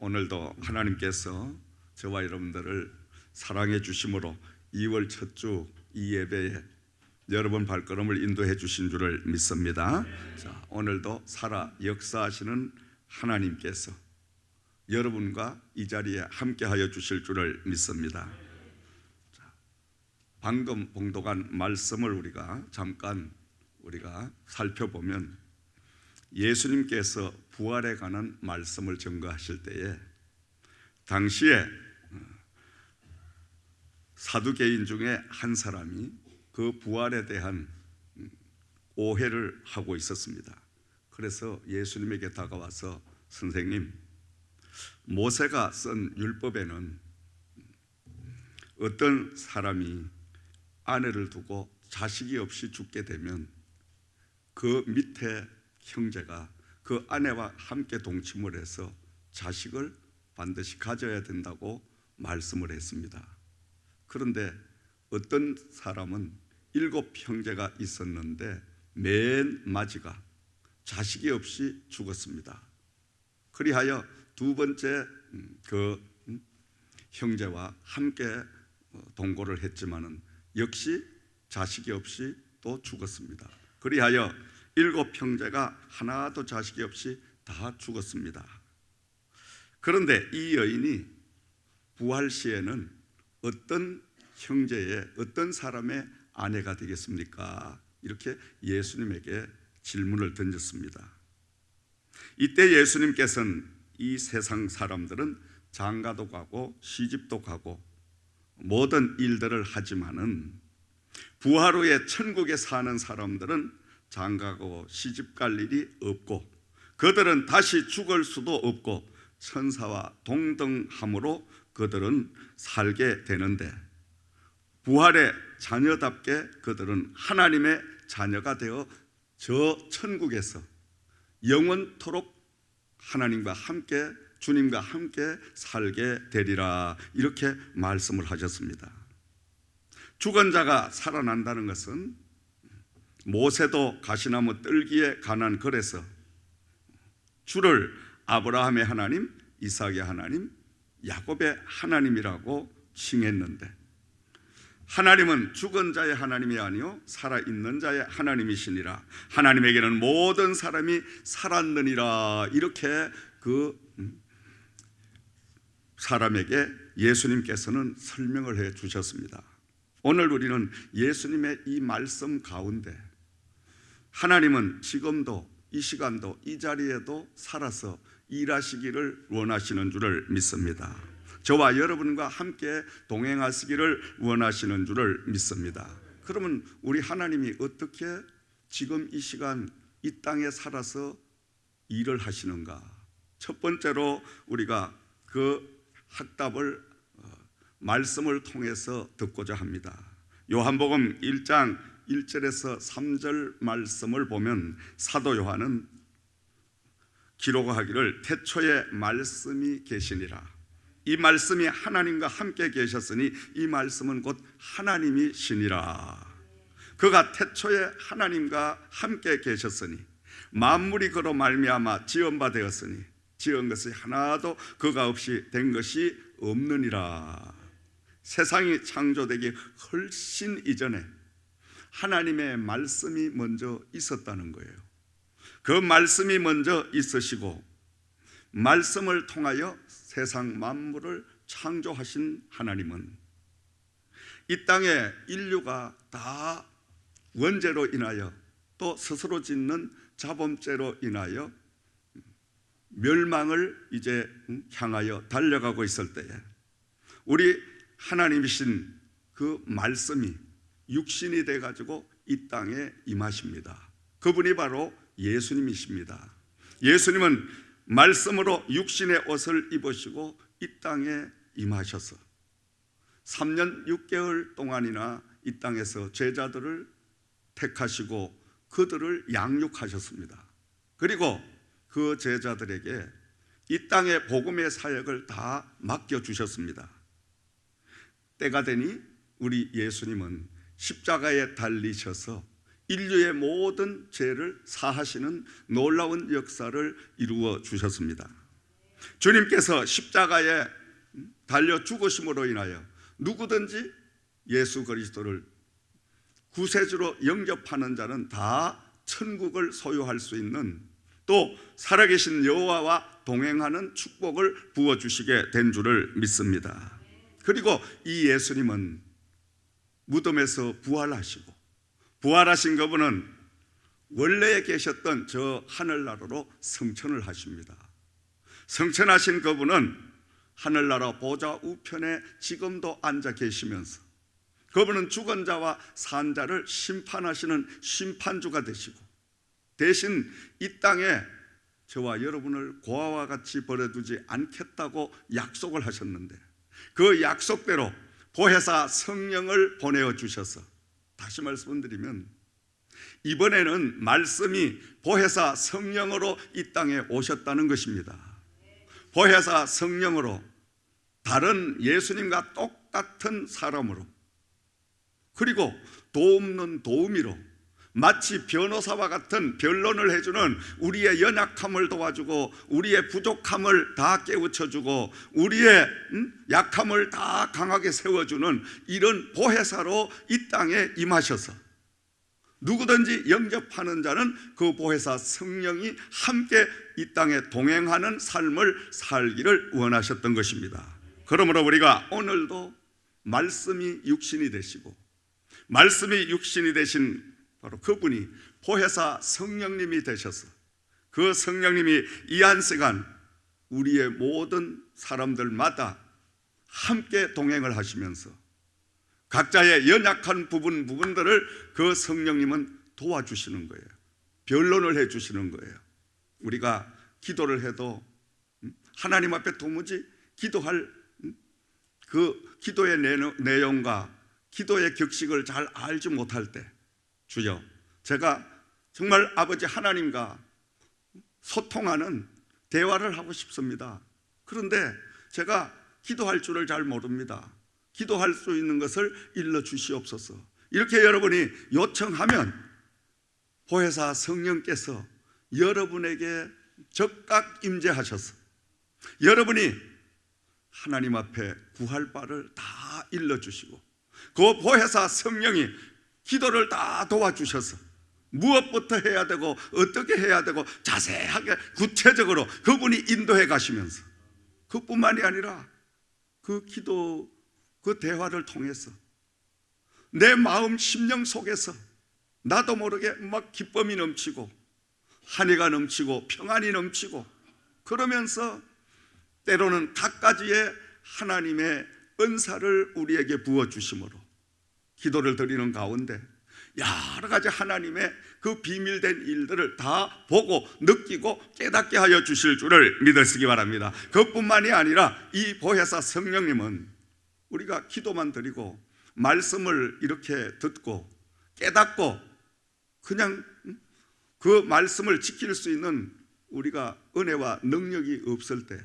오늘도 하나님께서 저와 여러분들을 사랑해 주심으로 2월 첫 주 이 예배에 여러분 발걸음을 인도해 주신 줄을 믿습니다. 자, 오늘도 살아 역사하시는 하나님께서 여러분과 이 자리에 함께하여 주실 줄을 믿습니다. 자, 방금 봉독한 말씀을 우리가 잠깐 살펴보면 예수님께서 부활에 관한 말씀을 전가하실 때에 당시에 사두개인 중에 한 사람이 그 부활에 대한 오해를 하고 있었습니다. 그래서 예수님에게 다가와서 선생님, 모세가 쓴 율법에는 어떤 사람이 아내를 두고 자식이 없이 죽게 되면 그 밑에 형제가 그 아내와 함께 동침을 해서 자식을 반드시 가져야 된다고 말씀을 했습니다. 그런데 어떤 사람은 7 형제가 있었는데 맨 마지가 자식이 없이 죽었습니다. 그리하여 두 번째 그 형제와 함께 동거를 했지만은 역시 자식이 없이 또 죽었습니다. 그리하여 7 형제가 하나도 자식이 없이 다 죽었습니다. 그런데 이 여인이 부활 시에는 어떤 형제의 어떤 사람의 아내가 되겠습니까? 이렇게 예수님에게 질문을 던졌습니다. 이때 예수님께서는 이 세상 사람들은 장가도 가고 시집도 가고 모든 일들을 하지만은 부활 후에 천국에 사는 사람들은 장가가고 시집 갈 일이 없고 그들은 다시 죽을 수도 없고 천사와 동등함으로 그들은 살게 되는데 부활의 자녀답게 그들은 하나님의 자녀가 되어 저 천국에서 영원토록 하나님과 함께 주님과 함께 살게 되리라 이렇게 말씀을 하셨습니다. 죽은 자가 살아난다는 것은 모세도 가시나무 뜰기에 관한 글에서 주를 아브라함의 하나님, 이삭의 하나님, 야곱의 하나님이라고 칭했는데 하나님은 죽은 자의 하나님이 아니요 살아있는 자의 하나님이시니라. 하나님에게는 모든 사람이 살았느니라. 이렇게 그 사람에게 예수님께서는 설명을 해 주셨습니다. 오늘 우리는 예수님의 이 말씀 가운데 하나님은 지금도 이 시간도 이 자리에도 살아서 일하시기를 원하시는 줄을 믿습니다. 저와 여러분과 함께 동행하시기를 원하시는 줄을 믿습니다. 그러면 우리 하나님이 어떻게 지금 이 시간 이 땅에 살아서 일을 하시는가? 첫 번째로 우리가 그 학답을 말씀을 통해서 듣고자 합니다. 요한복음 1장 1절에서 3절 말씀을 보면 사도 요한은 기록하기를 태초에 말씀이 계시니라. 이 말씀이 하나님과 함께 계셨으니 이 말씀은 곧 하나님이시니라. 그가 태초에 하나님과 함께 계셨으니 만물이 그로 말미암아 지은 바 되었으니 지은 것이 하나도 그가 없이 된 것이 없느니라. 세상이 창조되기 훨씬 이전에 하나님의 말씀이 먼저 있었다는 거예요. 그 말씀이 먼저 있으시고 말씀을 통하여 세상 만물을 창조하신 하나님은 이 땅에 인류가 다 원죄로 인하여 또 스스로 짓는 자범죄로 인하여 멸망을 이제 향하여 달려가고 있을 때에 우리 하나님이신 그 말씀이 육신이 돼가지고 이 땅에 임하십니다. 그분이 바로 예수님이십니다. 예수님은 말씀으로 육신의 옷을 입으시고 이 땅에 임하셔서 3년 6개월 동안이나 이 땅에서 제자들을 택하시고 그들을 양육하셨습니다. 그리고 그 제자들에게 이 땅의 복음의 사역을 다 맡겨주셨습니다. 때가 되니 우리 예수님은 십자가에 달리셔서 인류의 모든 죄를 사하시는 놀라운 역사를 이루어 주셨습니다. 주님께서 십자가에 달려 죽으심으로 인하여 누구든지 예수 그리스도를 구세주로 영접하는 자는 다 천국을 소유할 수 있는, 또 살아계신 여호와와 동행하는 축복을 부어주시게 된 줄을 믿습니다. 그리고 이 예수님은 무덤에서 부활하시고, 부활하신 그분은 원래 계셨던 저 하늘나라로 승천을 하십니다. 승천하신 그분은 하늘나라 보좌 우편에 지금도 앉아 계시면서 그분은 죽은 자와 산 자를 심판하시는 심판주가 되시고, 대신 이 땅에 저와 여러분을 고아와 같이 버려두지 않겠다고 약속을 하셨는데, 그 약속대로 보혜사 성령을 보내어 주셔서, 다시 말씀드리면 이번에는 말씀이 보혜사 성령으로 이 땅에 오셨다는 것입니다. 보혜사 성령으로, 다른 예수님과 똑같은 사람으로, 그리고 도움는 도우미로, 마치 변호사와 같은 변론을 해주는, 우리의 연약함을 도와주고 우리의 부족함을 다 깨우쳐주고 우리의 약함을 다 강하게 세워주는 이런 보혜사로 이 땅에 임하셔서 누구든지 영접하는 자는 그 보혜사 성령이 함께 이 땅에 동행하는 삶을 살기를 원하셨던 것입니다. 그러므로 우리가 오늘도 말씀이 육신이 되시고, 말씀이 육신이 되신 바로 그분이 보혜사 성령님이 되셔서, 그 성령님이 이 한 시간 우리의 모든 사람들마다 함께 동행을 하시면서 각자의 연약한 부분들을 그 성령님은 도와주시는 거예요. 변론을 해주시는 거예요. 우리가 기도를 해도 하나님 앞에 도무지 기도할 그 기도의 내용과 기도의 격식을 잘 알지 못할 때, 주여, 제가 정말 아버지 하나님과 소통하는 대화를 하고 싶습니다. 그런데 제가 기도할 줄을 잘 모릅니다. 기도할 수 있는 것을 일러주시옵소서. 이렇게 여러분이 요청하면 보혜사 성령께서 여러분에게 적각 임재하셔서 여러분이 하나님 앞에 구할 바를 다 일러주시고, 그 보혜사 성령이 기도를 다 도와주셔서 무엇부터 해야 되고 어떻게 해야 되고 자세하게 구체적으로 그분이 인도해 가시면서, 그뿐만이 아니라 그 기도, 그 대화를 통해서 내 마음 심령 속에서 나도 모르게 막 기쁨이 넘치고 한이가 넘치고 평안이 넘치고, 그러면서 때로는 갖가지의 하나님의 은사를 우리에게 부어주심으로 기도를 드리는 가운데 여러 가지 하나님의 그 비밀된 일들을 다 보고 느끼고 깨닫게 하여 주실 줄을 믿으시기 바랍니다. 그뿐만이 아니라 이 보혜사 성령님은 우리가 기도만 드리고 말씀을 이렇게 듣고 깨닫고 그냥 그 말씀을 지킬 수 있는 우리가 은혜와 능력이 없을 때,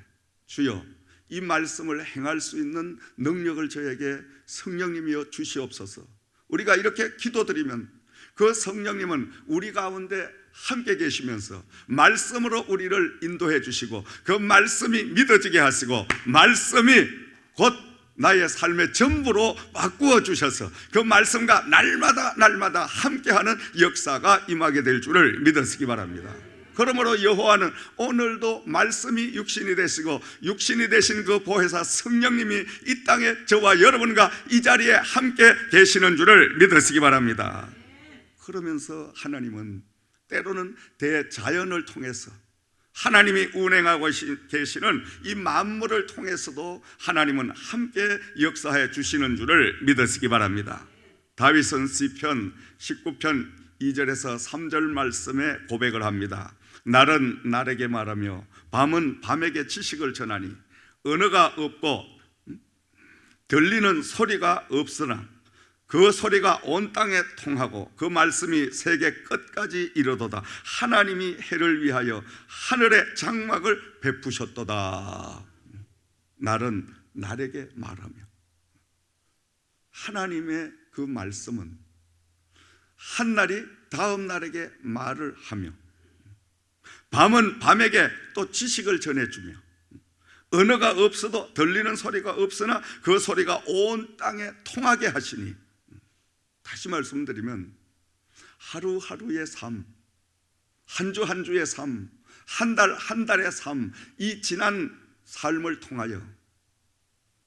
주여 이 말씀을 행할 수 있는 능력을 저에게 성령님이여 주시옵소서. 우리가 이렇게 기도드리면 그 성령님은 우리 가운데 함께 계시면서 말씀으로 우리를 인도해 주시고, 그 말씀이 믿어지게 하시고 말씀이 곧 나의 삶의 전부로 바꾸어 주셔서 그 말씀과 날마다 함께하는 역사가 임하게 될 줄을 믿으시기 바랍니다. 그러므로 여호와는 오늘도 말씀이 육신이 되시고 육신이 되신 그 보혜사 성령님이 이 땅에 저와 여러분과 이 자리에 함께 계시는 줄을 믿으시기 바랍니다. 그러면서 하나님은 때로는 대자연을 통해서, 하나님이 운행하고 계시는 이 만물을 통해서도 하나님은 함께 역사해 주시는 줄을 믿으시기 바랍니다. 다윗은 시편 19편 2절에서 3절 말씀에 고백을 합니다. 날은 날에게 말하며 밤은 밤에게 지식을 전하니 언어가 없고 들리는 소리가 없으나 그 소리가 온 땅에 통하고 그 말씀이 세계 끝까지 이르도다. 하나님이 해를 위하여 하늘의 장막을 베푸셨도다. 날은 날에게 말하며, 하나님의 그 말씀은 한날이 다음 날에게 말을 하며, 밤은 밤에게 또 지식을 전해주며, 언어가 없어도 들리는 소리가 없으나 그 소리가 온 땅에 통하게 하시니, 다시 말씀드리면 하루하루의 삶, 한 주 한 주의 삶, 한 달 한 달의 삶, 이 지난 삶을 통하여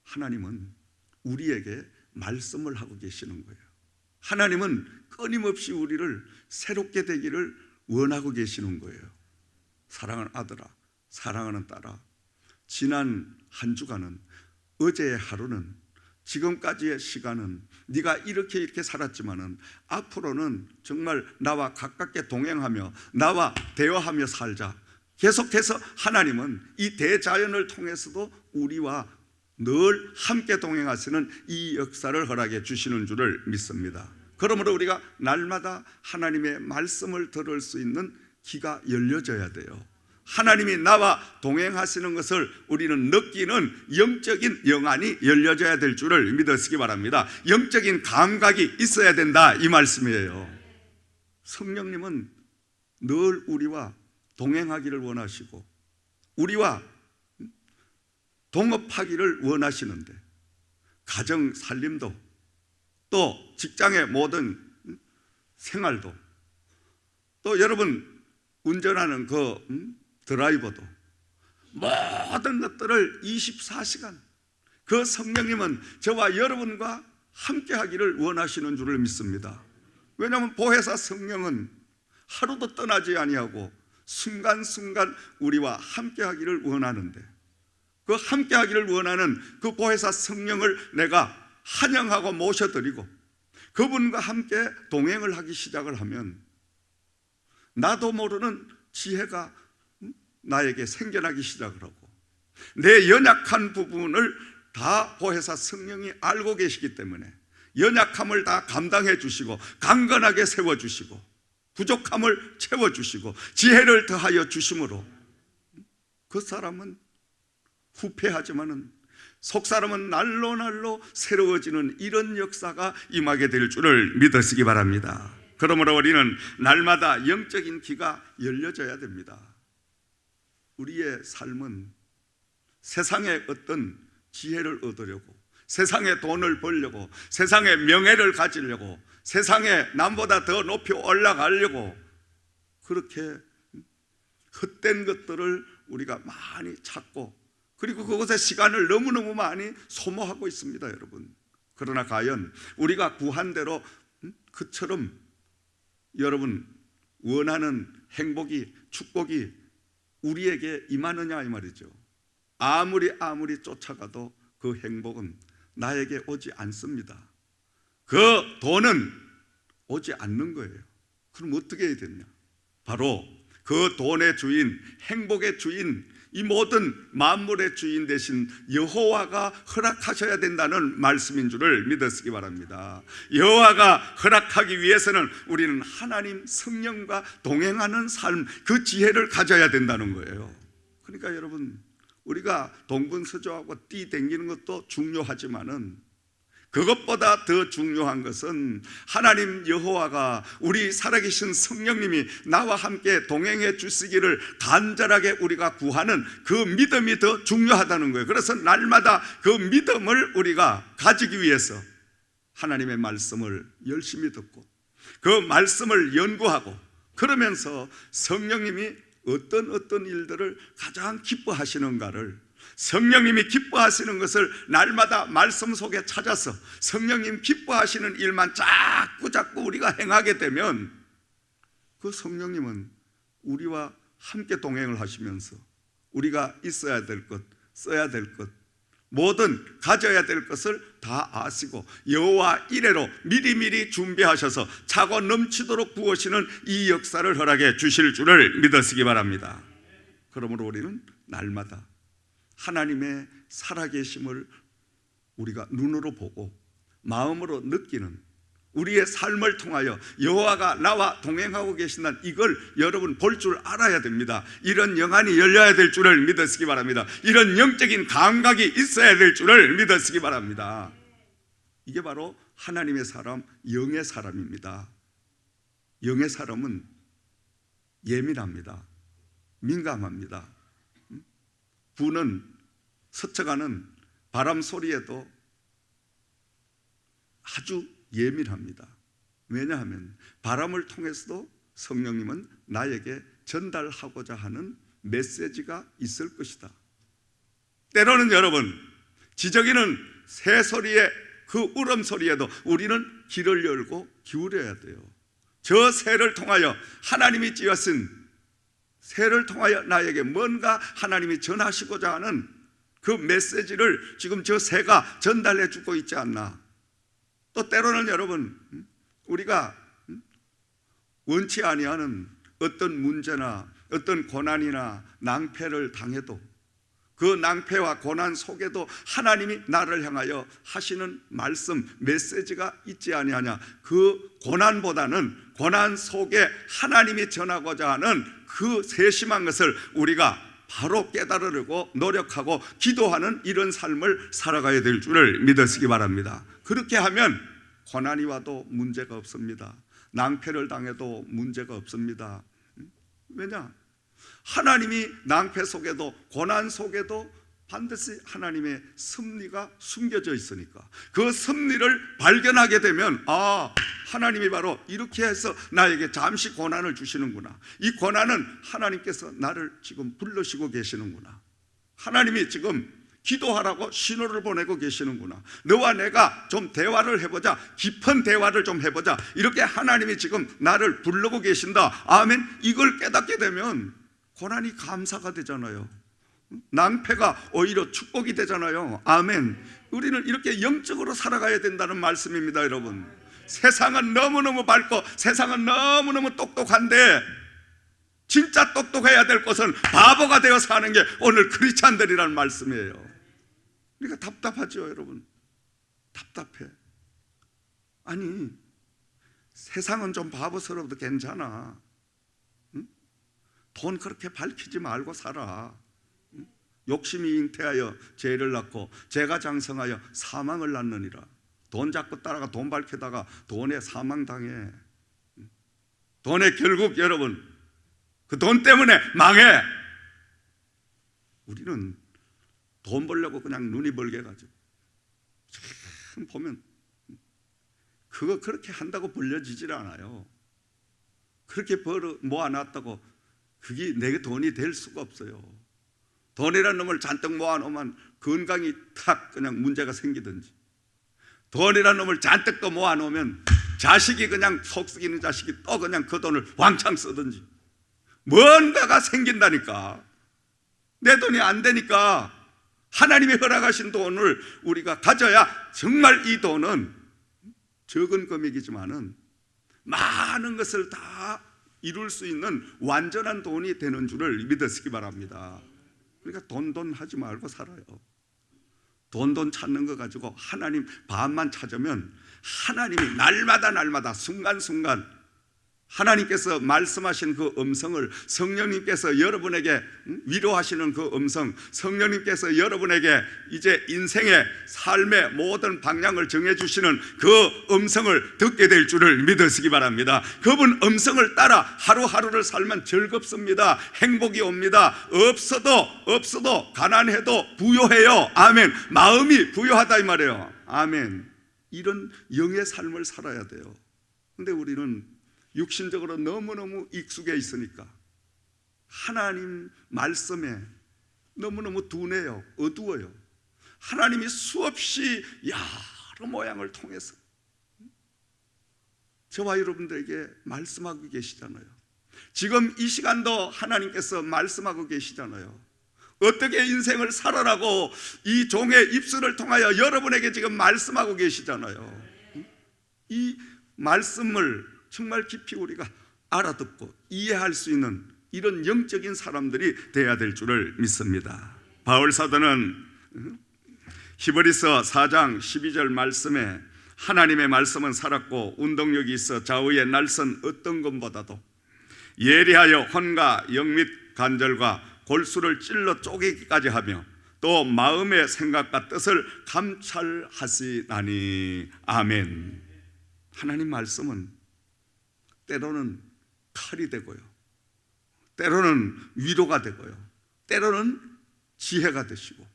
하나님은 우리에게 말씀을 하고 계시는 거예요. 하나님은 끊임없이 우리를 새롭게 되기를 원하고 계시는 거예요. 사랑하는 아들아, 사랑하는 딸아, 지난 한 주간은, 어제의 하루는, 지금까지의 시간은 네가 이렇게 살았지만은 앞으로는 정말 나와 가깝게 동행하며 나와 대화하며 살자. 계속해서 하나님은 이 대자연을 통해서도 우리와 늘 함께 동행하시는 이 역사를 허락해 주시는 줄을 믿습니다. 그러므로 우리가 날마다 하나님의 말씀을 들을 수 있는 귀가 열려져야 돼요. 하나님이 나와 동행하시는 것을 우리는 느끼는 영적인 영안이 열려져야 될 줄을 믿으시기 바랍니다. 영적인 감각이 있어야 된다, 이 말씀이에요. 성령님은 늘 우리와 동행하기를 원하시고 우리와 동업하기를 원하시는데, 가정 살림도 또 직장의 모든 생활도 또 여러분 운전하는 그 드라이버도 모든 것들을 24시간 그 성령님은 저와 여러분과 함께 하기를 원하시는 줄을 믿습니다. 왜냐하면 보혜사 성령은 하루도 떠나지 아니하고 순간순간 우리와 함께 하기를 원하는데, 그 함께 하기를 원하는 그 보혜사 성령을 내가 환영하고 모셔드리고 그분과 함께 동행을 하기 시작을 하면 나도 모르는 지혜가 나에게 생겨나기 시작을 하고, 내 연약한 부분을 다 보혜사 성령이 알고 계시기 때문에 연약함을 다 감당해 주시고 강건하게 세워주시고 부족함을 채워주시고 지혜를 더하여 주심으로 그 사람은 후패하지만은 속사람은 날로 날로 새로워지는 이런 역사가 임하게 될 줄을 믿으시기 바랍니다. 그러므로 우리는 날마다 영적인 귀가 열려져야 됩니다. 우리의 삶은 세상의 어떤 지혜를 얻으려고, 세상의 돈을 벌려고, 세상의 명예를 가지려고, 세상에 남보다 더 높이 올라가려고 그렇게 헛된 것들을 우리가 많이 찾고, 그리고 그것에 시간을 너무너무 많이 소모하고 있습니다, 여러분. 그러나 과연 우리가 구한 대로 그처럼 여러분 원하는 행복이, 축복이 우리에게 임하느냐 이 말이죠. 아무리 쫓아가도 그 행복은 나에게 오지 않습니다. 그 돈은 오지 않는 거예요. 그럼 어떻게 해야 되냐? 바로 그 돈의 주인, 행복의 주인, 이 모든 만물의 주인 되신 여호와가 허락하셔야 된다는 말씀인 줄을 믿으시기 바랍니다. 여호와가 허락하기 위해서는 우리는 하나님 성령과 동행하는 삶, 그 지혜를 가져야 된다는 거예요. 그러니까 여러분, 우리가 동분서주하고 뛰댕기는 것도 중요하지만은 그것보다 더 중요한 것은 하나님 여호와가, 우리 살아계신 성령님이 나와 함께 동행해 주시기를 간절하게 우리가 구하는 그 믿음이 더 중요하다는 거예요. 그래서 날마다 그 믿음을 우리가 가지기 위해서 하나님의 말씀을 열심히 듣고 그 말씀을 연구하고, 그러면서 성령님이 어떤 일들을 가장 기뻐하시는가를, 성령님이 기뻐하시는 것을 날마다 말씀 속에 찾아서 성령님 기뻐하시는 일만 자꾸 우리가 행하게 되면 그 성령님은 우리와 함께 동행을 하시면서 우리가 있어야 될 것, 써야 될 것, 뭐든 가져야 될 것을 다 아시고 여호와 이래로 미리미리 준비하셔서 차고 넘치도록 부으시는 이 역사를 허락해 주실 줄을 믿으시기 바랍니다. 그러므로 우리는 날마다 하나님의 살아계심을 우리가 눈으로 보고 마음으로 느끼는, 우리의 삶을 통하여 여호와가 나와 동행하고 계신다는 이걸 여러분 볼 줄 알아야 됩니다. 이런 영안이 열려야 될 줄을 믿으시기 바랍니다. 이런 영적인 감각이 있어야 될 줄을 믿으시기 바랍니다. 이게 바로 하나님의 사람, 영의 사람입니다. 영의 사람은 예민합니다. 민감합니다. 부는 스쳐가는 바람 소리에도 아주 예민합니다. 왜냐하면 바람을 통해서도 성령님은 나에게 전달하고자 하는 메시지가 있을 것이다. 때로는 여러분, 지저귀는 새소리에 그 울음소리에도 우리는 귀를 열고 기울여야 돼요. 저 새를 통하여 하나님이 찌었은 새를 통하여 나에게 뭔가 하나님이 전하시고자 하는 그 메시지를 지금 저 새가 전달해 주고 있지 않나. 또 때로는 여러분, 우리가 원치 아니하는 어떤 문제나 어떤 고난이나 낭패를 당해도 그 낭패와 고난 속에도 하나님이 나를 향하여 하시는 말씀, 메시지가 있지 아니하냐. 그 고난보다는 고난 속에 하나님이 전하고자 하는 그 세심한 것을 우리가 바로 깨달으려고 노력하고 기도하는 이런 삶을 살아가야 될 줄을 믿으시기 바랍니다. 그렇게 하면 고난이 와도 문제가 없습니다. 낭패를 당해도 문제가 없습니다. 왜냐? 하나님이 낭패 속에도 고난 속에도 반드시 하나님의 섭리가 숨겨져 있으니까 그 섭리를 발견하게 되면 하나님이 바로 이렇게 해서 나에게 잠시 고난을 주시는구나. 이 고난은 하나님께서 나를 지금 불러시고 계시는구나. 하나님이 지금 기도하라고 신호를 보내고 계시는구나. 너와 내가 좀 대화를 해보자. 깊은 대화를 좀 해보자. 이렇게 하나님이 지금 나를 부르고 계신다. 아멘. 이걸 깨닫게 되면 고난이 감사가 되잖아요. 낭패가 오히려 축복이 되잖아요. 아멘. 우리는 이렇게 영적으로 살아가야 된다는 말씀입니다, 여러분. 세상은 너무너무 밝고 세상은 너무너무 똑똑한데 진짜 똑똑해야 될 것은 바보가 되어 사는 게 오늘 크리스찬들이라는 말씀이에요. 그러니까 답답하죠, 여러분. 답답해. 아니, 세상은 좀 바보스러워도 괜찮아. 응? 돈 그렇게 밝히지 말고 살아. 응? 욕심이 잉태하여 죄를 낳고 죄가 장성하여 사망을 낳느니라. 돈 잡고 따라가 돈 밝히다가 돈에 사망당해. 돈에 결국 여러분 그 돈 때문에 망해. 우리는 돈 벌려고 그냥 눈이 벌게 가지고 참 보면 그거 그렇게 한다고 벌려지질 않아요. 그렇게 벌어 모아놨다고 그게 내 돈이 될 수가 없어요. 돈이라는 놈을 잔뜩 모아놓으면 건강이 탁 그냥 문제가 생기든지, 돈이라는 놈을 잔뜩 또 모아놓으면 자식이 그냥 속 썩이는 자식이 또 그냥 그 돈을 왕창 쓰든지 뭔가가 생긴다니까. 내 돈이 안 되니까 하나님이 허락하신 돈을 우리가 가져야 정말 이 돈은 적은 금액이지만은 많은 것을 다 이룰 수 있는 완전한 돈이 되는 줄을 믿으시기 바랍니다. 그러니까 돈 하지 말고 살아요. 돈 찾는 거 가지고 하나님 반만 찾으면 하나님이 날마다 순간순간 하나님께서 말씀하신 그 음성을, 성령님께서 여러분에게 위로하시는 그 음성, 성령님께서 여러분에게 이제 인생의 삶의 모든 방향을 정해주시는 그 음성을 듣게 될 줄을 믿으시기 바랍니다. 그분 음성을 따라 하루하루를 살면 즐겁습니다. 행복이 옵니다. 없어도 가난해도 부요해요. 아멘. 마음이 부요하다 이 말이에요. 아멘. 이런 영의 삶을 살아야 돼요. 근데 우리는 육신적으로 너무너무 익숙해 있으니까 하나님 말씀에 너무너무 둔해요. 어두워요. 하나님이 수없이 여러 모양을 통해서 저와 여러분들에게 말씀하고 계시잖아요. 지금 이 시간도 하나님께서 말씀하고 계시잖아요. 어떻게 인생을 살아라고 이 종의 입술을 통하여 여러분에게 지금 말씀하고 계시잖아요. 이 말씀을 정말 깊이 우리가 알아듣고 이해할 수 있는 이런 영적인 사람들이 되어야 될 줄을 믿습니다. 바울 사도는 히브리서 4장 12절 말씀에 하나님의 말씀은 살았고 운동력이 있어 좌우의 날선 어떤 것보다도 예리하여 혼과 영 및 관절과 골수를 찔러 쪼개기까지 하며 또 마음의 생각과 뜻을 감찰하시나니. 아멘. 하나님 말씀은 때로는 칼이 되고요, 때로는 위로가 되고요, 때로는 지혜가 되시고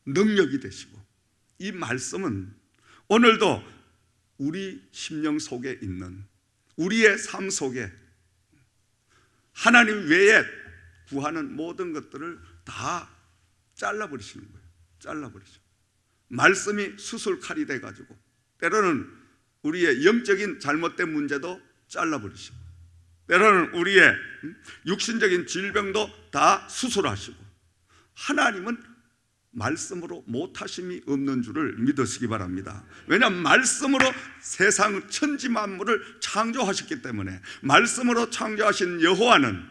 능력이 되시고, 이 말씀은 오늘도 우리 심령 속에 있는, 우리의 삶 속에 하나님 외에 구하는 모든 것들을 다 잘라버리시는 거예요. 잘라버리죠. 말씀이 수술칼이 돼가지고 때로는 우리의 영적인 잘못된 문제도 잘라버리시고, 때로는 우리의 육신적인 질병도 다 수술하시고, 하나님은 말씀으로 못하심이 없는 줄을 믿으시기 바랍니다. 왜냐하면 말씀으로 세상 천지 만물을 창조하셨기 때문에, 말씀으로 창조하신 여호와는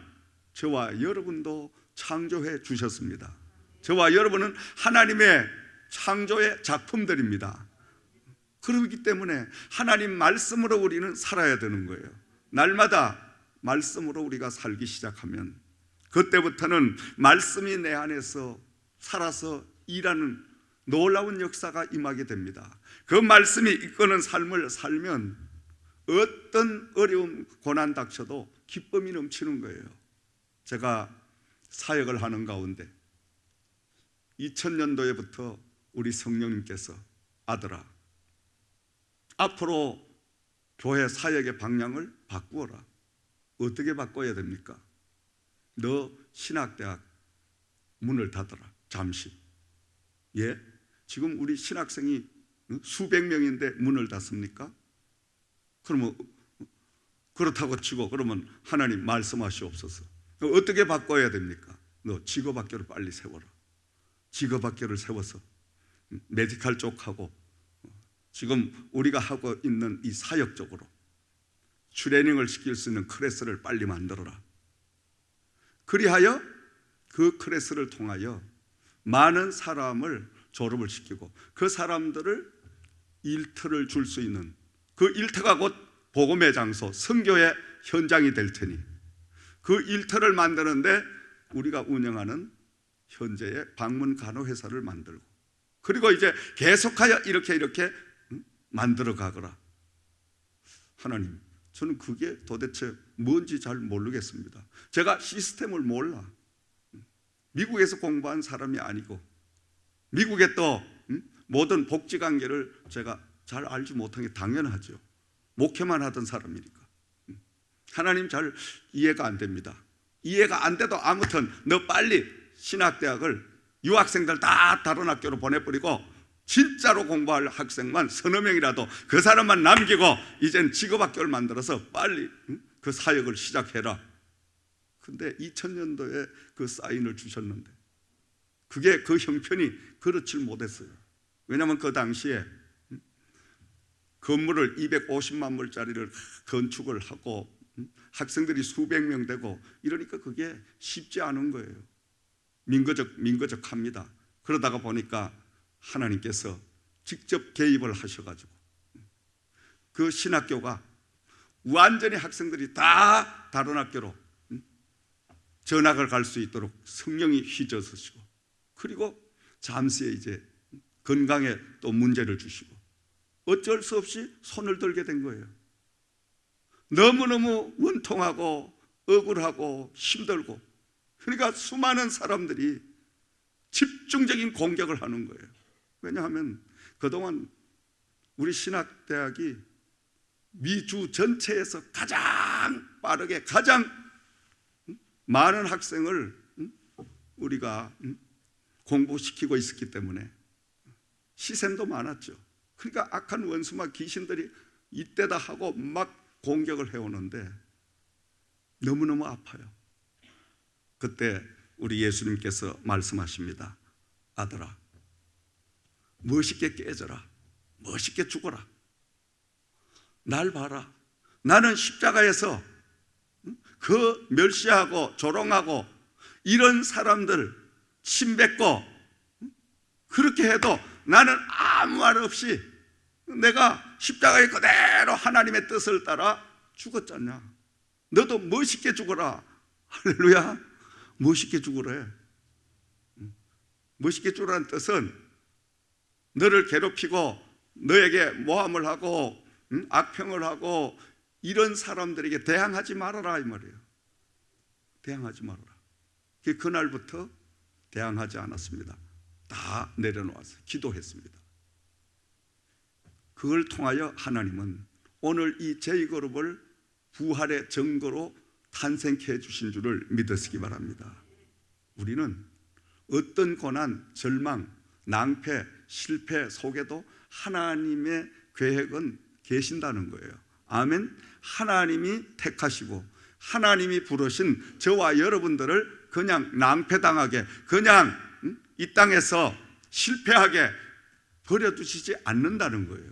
저와 여러분도 창조해 주셨습니다. 저와 여러분은 하나님의 창조의 작품들입니다. 그렇기 때문에 하나님 말씀으로 우리는 살아야 되는 거예요. 날마다 말씀으로 우리가 살기 시작하면 그때부터는 말씀이 내 안에서 살아서 일하는 놀라운 역사가 임하게 됩니다. 그 말씀이 이끄는 삶을 살면 어떤 어려움, 고난 닥쳐도 기쁨이 넘치는 거예요. 제가 사역을 하는 가운데 2000년도에부터 우리 성령님께서 아들아, 앞으로 교회 사역의 방향을 바꾸어라. 어떻게 바꿔야 됩니까? 너 신학대학 문을 닫아라. 잠시. 예? 지금 우리 신학생이 수백 명인데 문을 닫습니까? 그러면 그렇다고 치고 그러면 하나님 말씀하시옵소서. 어떻게 바꿔야 됩니까? 너 직업학교를 빨리 세워라. 직업학교를 세워서 메디칼 쪽하고 지금 우리가 하고 있는 이 사역적으로 트레이닝을 시킬 수 있는 클래스를 빨리 만들어라. 그리하여 그 클래스를 통하여 많은 사람을 졸업을 시키고 그 사람들을 일터를 줄 수 있는, 그 일터가 곧 복음의 장소, 선교의 현장이 될 테니 그 일터를 만드는데 우리가 운영하는 현재의 방문 간호 회사를 만들고, 그리고 이제 계속하여 이렇게 만들어 가거라. 하나님, 저는 그게 도대체 뭔지 잘 모르겠습니다. 제가 시스템을 몰라. 미국에서 공부한 사람이 아니고 미국의 또 모든 복지관계를 제가 잘 알지 못한 게 당연하죠. 목회만 하던 사람이니까. 하나님 잘 이해가 안 됩니다. 이해가 안 돼도 아무튼 너 빨리 신학대학을 유학생들 다 다른 학교로 보내버리고 진짜로 공부할 학생만 서너 명이라도 그 사람만 남기고 이젠 직업학교를 만들어서 빨리 그 사역을 시작해라. 근데 2000년도에 그 사인을 주셨는데 그게 그 형편이 그렇지 못했어요. 왜냐하면 그 당시에 건물을 250만 불짜리를 건축을 하고 학생들이 수백 명 되고 이러니까 그게 쉽지 않은 거예요. 민거적합니다. 그러다가 보니까 하나님께서 직접 개입을 하셔가지고 그 신학교가 완전히 학생들이 다 다른 학교로 전학을 갈 수 있도록 성령이 휘저으시고, 그리고 잠시에 이제 건강에 또 문제를 주시고 어쩔 수 없이 손을 들게 된 거예요. 너무너무 원통하고 억울하고 힘들고, 그러니까 수많은 사람들이 집중적인 공격을 하는 거예요. 왜냐하면 그동안 우리 신학대학이 미주 전체에서 가장 빠르게 가장 많은 학생을 우리가 공부시키고 있었기 때문에 시샘도 많았죠. 그러니까 악한 원수막 귀신들이 이때다 하고 막 공격을 해오는데 너무너무 아파요. 그때 우리 예수님께서 말씀하십니다. 아들아, 멋있게 깨져라. 멋있게 죽어라. 날 봐라. 나는 십자가에서 그 멸시하고 조롱하고 이런 사람들 침뱉고 그렇게 해도 나는 아무 말 없이 내가 십자가에 그대로 하나님의 뜻을 따라 죽었잖냐. 너도 멋있게 죽어라. 할렐루야. 멋있게 죽으래. 멋있게 죽으라는 뜻은 너를 괴롭히고 너에게 모함을 하고 악평을 하고 이런 사람들에게 대항하지 말아라 이 말이에요. 대항하지 말아라. 그날부터 대항하지 않았습니다. 다 내려놓아서 기도했습니다. 그걸 통하여 하나님은 오늘 이 제이그룹을 부활의 증거로 탄생케 해주신 줄을 믿으시기 바랍니다. 우리는 어떤 고난, 절망, 낭패, 실패 속에도 하나님의 계획은 계신다는 거예요. 아멘. 하나님이 택하시고 하나님이 부르신 저와 여러분들을 그냥 낭패당하게, 그냥 이 땅에서 실패하게 버려두시지 않는다는 거예요.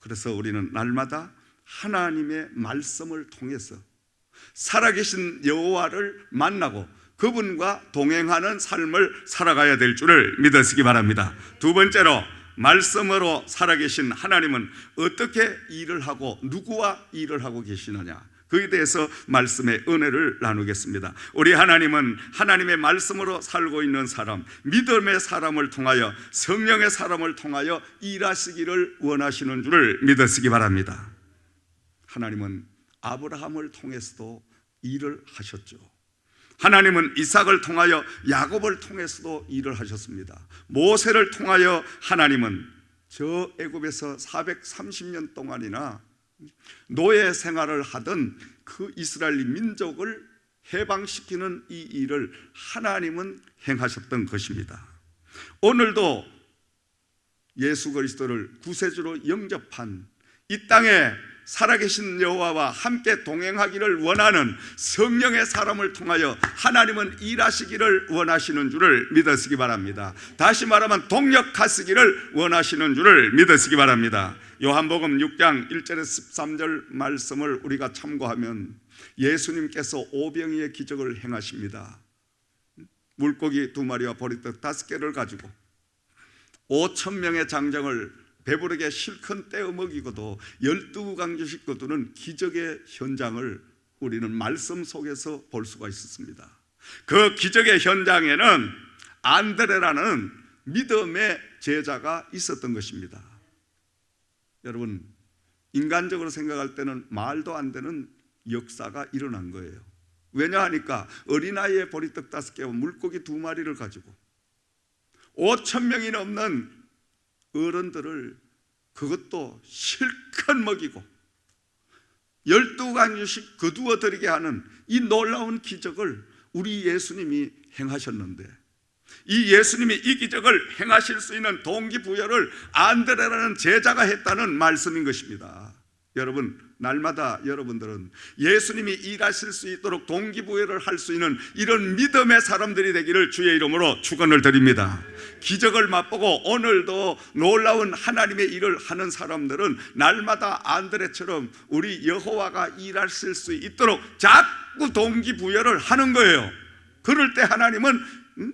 그래서 우리는 날마다 하나님의 말씀을 통해서 살아계신 여호와를 만나고 그분과 동행하는 삶을 살아가야 될 줄을 믿으시기 바랍니다. 두 번째로, 말씀으로 살아계신 하나님은 어떻게 일을 하고 누구와 일을 하고 계시느냐, 거기에 대해서 말씀의 은혜를 나누겠습니다. 우리 하나님은 하나님의 말씀으로 살고 있는 사람, 믿음의 사람을 통하여, 성령의 사람을 통하여 일하시기를 원하시는 줄을 믿으시기 바랍니다. 하나님은 아브라함을 통해서도 일을 하셨죠. 하나님은 이삭을 통하여, 야곱을 통해서도 일을 하셨습니다. 모세를 통하여 하나님은 저 애굽에서 430년 동안이나 노예 생활을 하던 그 이스라엘 민족을 해방시키는 이 일을 하나님은 행하셨던 것입니다. 오늘도 예수 그리스도를 구세주로 영접한 이 땅에 살아계신 여호와와 함께 동행하기를 원하는 성령의 사람을 통하여 하나님은 일하시기를 원하시는 줄을 믿으시기 바랍니다. 다시 말하면 동력하시기를 원하시는 줄을 믿으시기 바랍니다. 요한복음 6장 1절에서 13절 말씀을 우리가 참고하면 예수님께서 오병이의 기적을 행하십니다. 물고기 2마리와 보리떡 5개를 가지고 5,000명의 장정을 배부르게 실컷 떼어 먹이고도 12강주씩 거두는 기적의 현장을 우리는 말씀 속에서 볼 수가 있었습니다. 그 기적의 현장에는 안드레라는 믿음의 제자가 있었던 것입니다. 여러분, 인간적으로 생각할 때는 말도 안 되는 역사가 일어난 거예요. 왜냐하니까 어린아이의 보리떡 5개와 물고기 2마리를 가지고 5,000명이 넘는 어른들을 그것도 실컷 먹이고 12강유씩 거두어 드리게 하는 이 놀라운 기적을 우리 예수님이 행하셨는데, 이 예수님이 이 기적을 행하실 수 있는 동기부여를 안드레라는 제자가 했다는 말씀인 것입니다. 여러분, 날마다 여러분들은 예수님이 일하실 수 있도록 동기부여를 할 수 있는 이런 믿음의 사람들이 되기를 주의 이름으로 축원을 드립니다. 기적을 맛보고 오늘도 놀라운 하나님의 일을 하는 사람들은 날마다 안드레처럼 우리 여호와가 일하실 수 있도록 자꾸 동기부여를 하는 거예요. 그럴 때 하나님은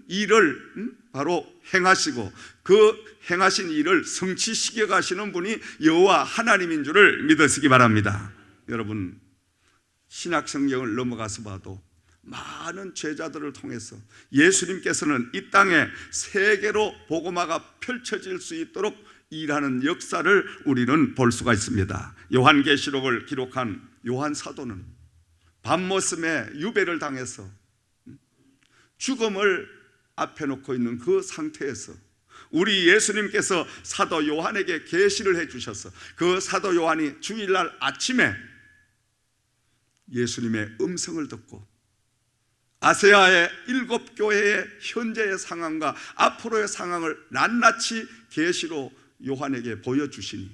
일을 바로 행하시고 그 행하신 일을 성취시켜 가시는 분이 여호와 하나님인 줄을 믿으시기 바랍니다. 여러분, 신약 성경을 넘어가서 봐도 많은 제자들을 통해서 예수님께서는 이 땅에 세계로 복음화가 펼쳐질 수 있도록 일하는 역사를 우리는 볼 수가 있습니다. 요한계시록을 기록한 요한 사도는 밤모섬에 유배를 당해서 죽음을 앞에 놓고 있는 그 상태에서 우리 예수님께서 사도 요한에게 계시를 해주셔서 그 사도 요한이 주일날 아침에 예수님의 음성을 듣고 아세아의 7교회의 현재의 상황과 앞으로의 상황을 낱낱이 계시로 요한에게 보여주시니,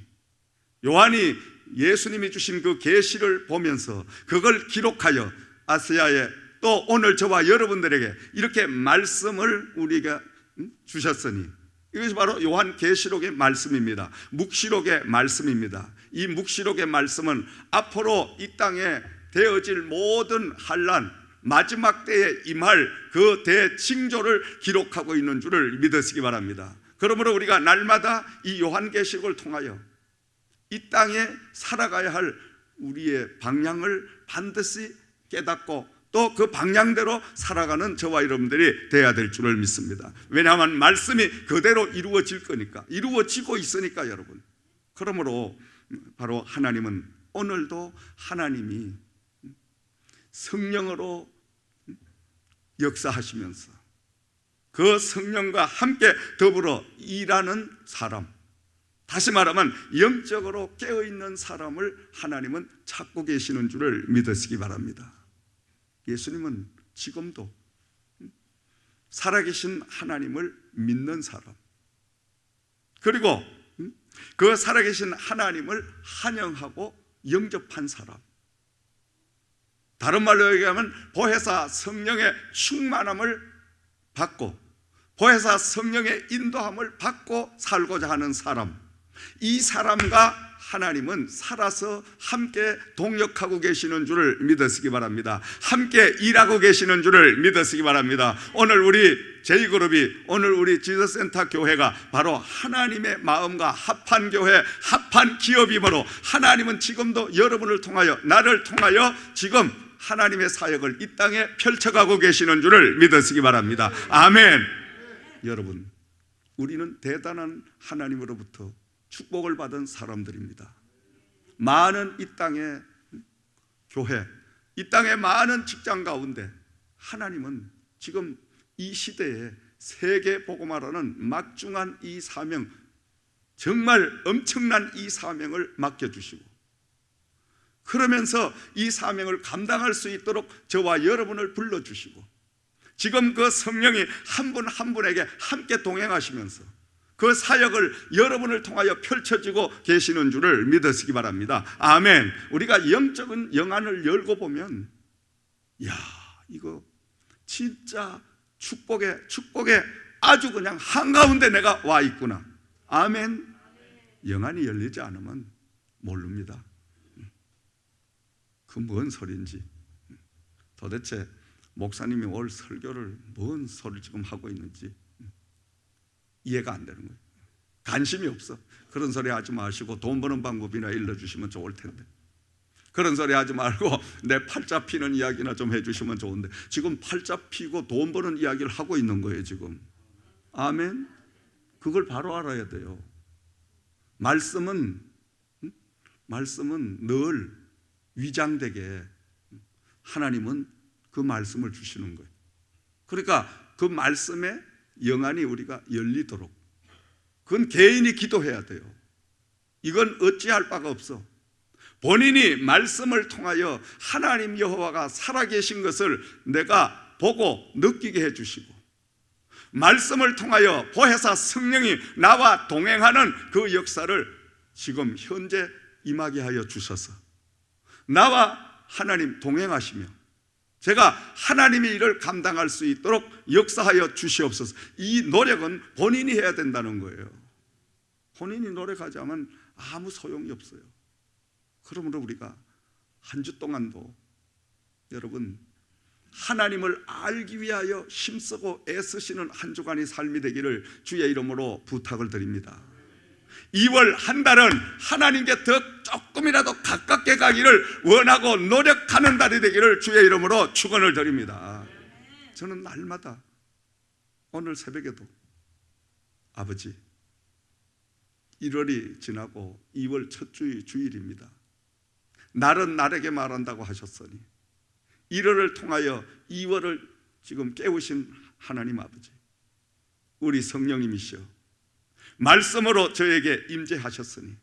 요한이 예수님이 주신 그 계시를 보면서 그걸 기록하여 아세아의 또 오늘 저와 여러분들에게 이렇게 말씀을 우리가 주셨으니, 이것이 바로 요한계시록의 말씀입니다. 묵시록의 말씀입니다. 이 묵시록의 말씀은 앞으로 이 땅에 되어질 모든 환난, 마지막 때에 임할 그 대징조를 기록하고 있는 줄을 믿으시기 바랍니다. 그러므로 우리가 날마다 이 요한계시록을 통하여 이 땅에 살아가야 할 우리의 방향을 반드시 깨닫고 또 그 방향대로 살아가는 저와 여러분들이 되어야 될 줄을 믿습니다. 왜냐하면 말씀이 그대로 이루어질 거니까, 이루어지고 있으니까 여러분. 그러므로 바로 하나님은 오늘도 하나님이 성령으로 역사하시면서 그 성령과 함께 더불어 일하는 사람, 다시 말하면 영적으로 깨어있는 사람을 하나님은 찾고 계시는 줄을 믿으시기 바랍니다. 예수님은 지금도 살아계신 하나님을 믿는 사람, 그리고 그 살아계신 하나님을 환영하고 영접한 사람, 다른 말로 얘기하면 보혜사 성령의 충만함을 받고 보혜사 성령의 인도함을 받고 살고자 하는 사람, 이 사람과 하나님은 살아서 함께 동역하고 계시는 줄을 믿으시기 바랍니다. 함께 일하고 계시는 줄을 믿으시기 바랍니다. 오늘 우리 J그룹이, 오늘 우리 지저센터 교회가 바로 하나님의 마음과 합한 교회, 합한 기업이므로 하나님은 지금도 여러분을 통하여, 나를 통하여 지금 하나님의 사역을 이 땅에 펼쳐가고 계시는 줄을 믿으시기 바랍니다. 아멘. 여러분, 우리는 대단한 하나님으로부터 축복을 받은 사람들입니다. 많은 이 땅의 교회, 이 땅의 많은 직장 가운데 하나님은 지금 이 시대에 세계 복음화라는 막중한 이 사명, 정말 엄청난 이 사명을 맡겨주시고, 그러면서 이 사명을 감당할 수 있도록 저와 여러분을 불러주시고, 지금 그 성령이 한 분 한 분에게 함께 동행하시면서 그 사역을 여러분을 통하여 펼쳐지고 계시는 줄을 믿으시기 바랍니다. 아멘. 우리가 영적인 영안을 열고 보면, 야, 이거 진짜 축복에 아주 그냥 한가운데 내가 와 있구나. 아멘. 영안이 열리지 않으면 모릅니다. 그 뭔 소리인지, 도대체 목사님이 올 설교를 뭔 소리를 지금 하고 있는지 이해가 안 되는 거예요. 관심이 없어. 그런 소리 하지 마시고 돈 버는 방법이나 일러주시면 좋을 텐데, 그런 소리 하지 말고 내 팔자 피는 이야기나 좀 해주시면 좋은데, 지금 팔자 피고 돈 버는 이야기를 하고 있는 거예요 지금. 아멘. 그걸 바로 알아야 돼요. 말씀은 늘 위장되게 하나님은 그 말씀을 주시는 거예요. 그러니까 그 말씀에 영안이 우리가 열리도록, 그건 개인이 기도해야 돼요. 이건 어찌할 바가 없어. 본인이 말씀을 통하여 하나님 여호와가 살아계신 것을 내가 보고 느끼게 해주시고, 말씀을 통하여 보혜사 성령이 나와 동행하는 그 역사를 지금 현재 임하게 하여 주셔서 나와 하나님 동행하시며 제가 하나님의 일을 감당할 수 있도록 역사하여 주시옵소서. 이 노력은 본인이 해야 된다는 거예요. 본인이 노력하지 않으면 아무 소용이 없어요. 그러므로 우리가 한 주 동안도 여러분 하나님을 알기 위하여 힘쓰고 애쓰시는 한 주간의 삶이 되기를 주의 이름으로 부탁을 드립니다. 2월 한 달은 하나님께 더 조금이라도 가깝게 가기를 원하고 노력하는 달이 되기를 주의 이름으로 축원을 드립니다. 저는 날마다, 오늘 새벽에도 아버지 1월이 지나고 2월 첫 주일입니다. 날은 날에게 말한다고 하셨으니 1월을 통하여 2월을 지금 깨우신 하나님 아버지, 우리 성령님이시여 말씀으로 저에게 임재하셨으니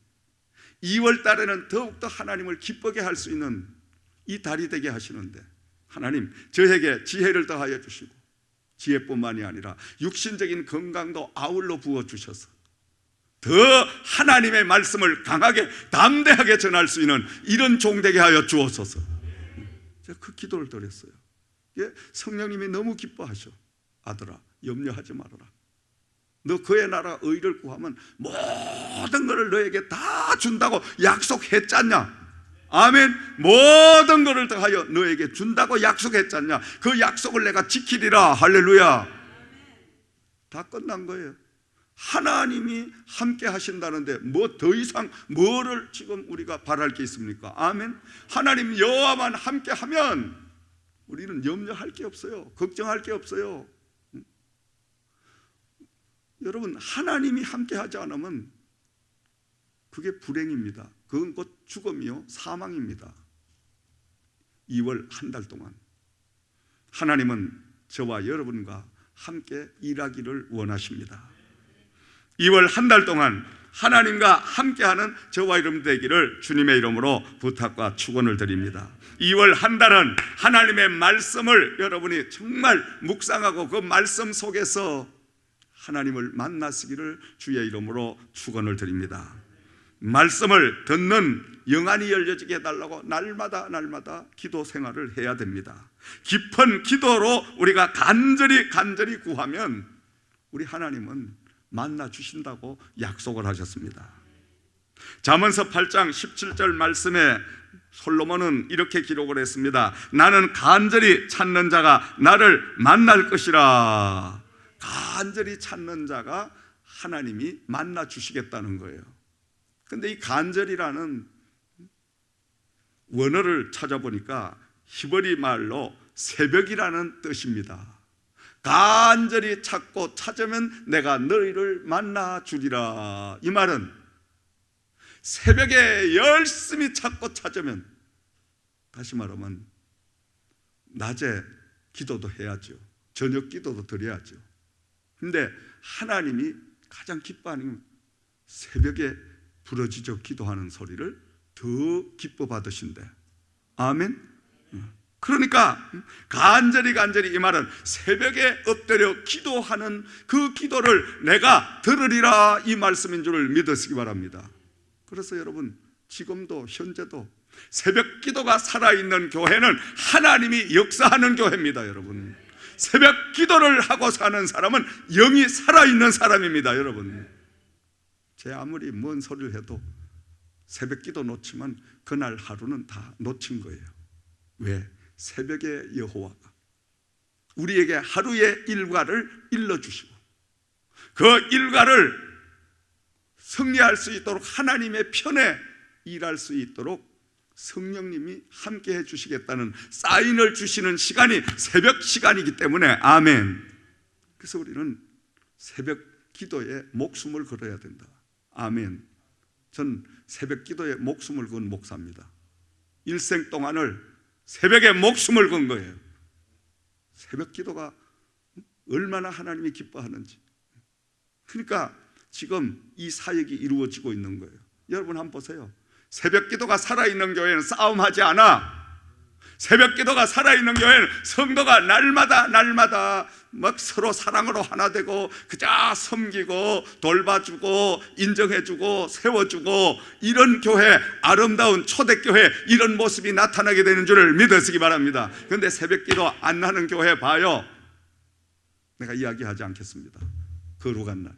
2월 달에는 더욱더 하나님을 기쁘게 할 수 있는 이 달이 되게 하시는데, 하나님 저에게 지혜를 더하여 주시고, 지혜뿐만이 아니라 육신적인 건강도 아울러 부어주셔서 더 하나님의 말씀을 강하게 담대하게 전할 수 있는 이런 종 되게 하여 주옵소서. 제가 그 기도를 드렸어요. 성령님이 너무 기뻐하셔. 아들아 염려하지 말아라. 너 그의 나라 의를 구하면 모든 것을 너에게 다 준다고 약속했잖냐. 아멘. 모든 것을 더하여 너에게 준다고 약속했잖냐. 그 약속을 내가 지키리라. 할렐루야. 다 끝난 거예요. 하나님이 함께 하신다는데 뭐 더 이상 뭐를 지금 우리가 바랄 게 있습니까? 아멘. 하나님 여호와만 함께 하면 우리는 염려할 게 없어요. 걱정할 게 없어요. 여러분 하나님이 함께 하지 않으면 그게 불행입니다. 그건 곧 죽음이요 사망입니다. 2월 한 달 동안 하나님은 저와 여러분과 함께 일하기를 원하십니다. 2월 한 달 동안 하나님과 함께하는 저와 여러분 되기를 주님의 이름으로 부탁과 축원을 드립니다. 2월 한 달은 하나님의 말씀을 여러분이 정말 묵상하고 그 말씀 속에서 하나님을 만나시기를 주의 이름으로 축원을 드립니다. 말씀을 듣는 영안이 열려지게 해달라고 날마다 기도 생활을 해야 됩니다. 깊은 기도로 우리가 간절히 구하면 우리 하나님은 만나 주신다고 약속을 하셨습니다. 잠언서 8장 17절 말씀에 솔로몬은 이렇게 기록을 했습니다. 나는 간절히 찾는 자가 나를 만날 것이라. 간절히 찾는 자가 하나님이 만나 주시겠다는 거예요. 그런데 이 간절이라는 원어를 찾아보니까 히브리 말로 새벽이라는 뜻입니다. 간절히 찾고 찾으면 내가 너희를 만나 주리라. 이 말은 새벽에 열심히 찾고 찾으면, 다시 말하면 낮에 기도도 해야죠. 저녁 기도도 드려야죠. 근데 하나님이 가장 기뻐하는 건 새벽에 부르짖어 기도하는 소리를 더 기뻐 받으신대. 아멘. 그러니까 간절히 이 말은 새벽에 엎드려 기도하는 그 기도를 내가 들으리라 이 말씀인 줄을 믿으시기 바랍니다. 그래서 여러분 지금도 현재도 새벽 기도가 살아있는 교회는 하나님이 역사하는 교회입니다. 여러분 새벽 기도를 하고 사는 사람은 영이 살아있는 사람입니다. 여러분 제 아무리 뭔 소리를 해도 새벽 기도 놓치면 그날 하루는 다 놓친 거예요. 왜? 새벽에 여호와가 우리에게 하루의 일과를 일러주시고 그 일과를 승리할 수 있도록 하나님의 편에 일할 수 있도록 성령님이 함께 해주시겠다는 사인을 주시는 시간이 새벽 시간이기 때문에 아멘. 그래서 우리는 새벽 기도에 목숨을 걸어야 된다. 아멘. 전 새벽 기도에 목숨을 건 목사입니다. 일생 동안을 새벽에 목숨을 건 거예요. 새벽 기도가 얼마나 하나님이 기뻐하는지. 그러니까 지금 이 사역이 이루어지고 있는 거예요. 여러분 한번 보세요. 새벽 기도가 살아있는 교회는 싸움하지 않아. 새벽 기도가 살아있는 교회는 성도가 날마다 막 서로 사랑으로 하나 되고 그저 섬기고 돌봐주고 인정해주고 세워주고 이런 교회, 아름다운 초대교회 이런 모습이 나타나게 되는 줄을 믿으시기 바랍니다. 그런데 새벽 기도 안 하는 교회 봐요. 내가 이야기하지 않겠습니다. 거룩한 날.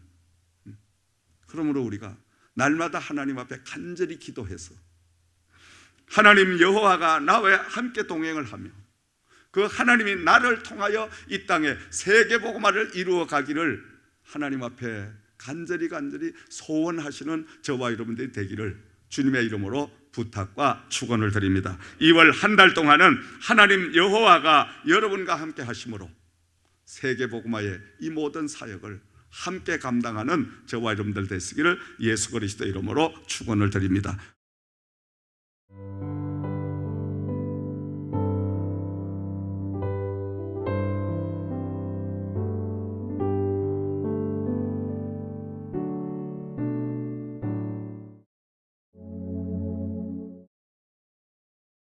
그러므로 우리가 날마다 하나님 앞에 간절히 기도해서 하나님 여호와가 나와 함께 동행을 하며 그 하나님이 나를 통하여 이 땅에 세계복음화를 이루어 가기를 하나님 앞에 간절히 소원하시는 저와 여러분들이 되기를 주님의 이름으로 부탁과 축원을 드립니다. 2월 한 달 동안은 하나님 여호와가 여러분과 함께 하심으로 세계복음화의 이 모든 사역을 함께 감당하는 저와 여러분들 되시기를 예수 그리스도 이름으로 축원을 드립니다.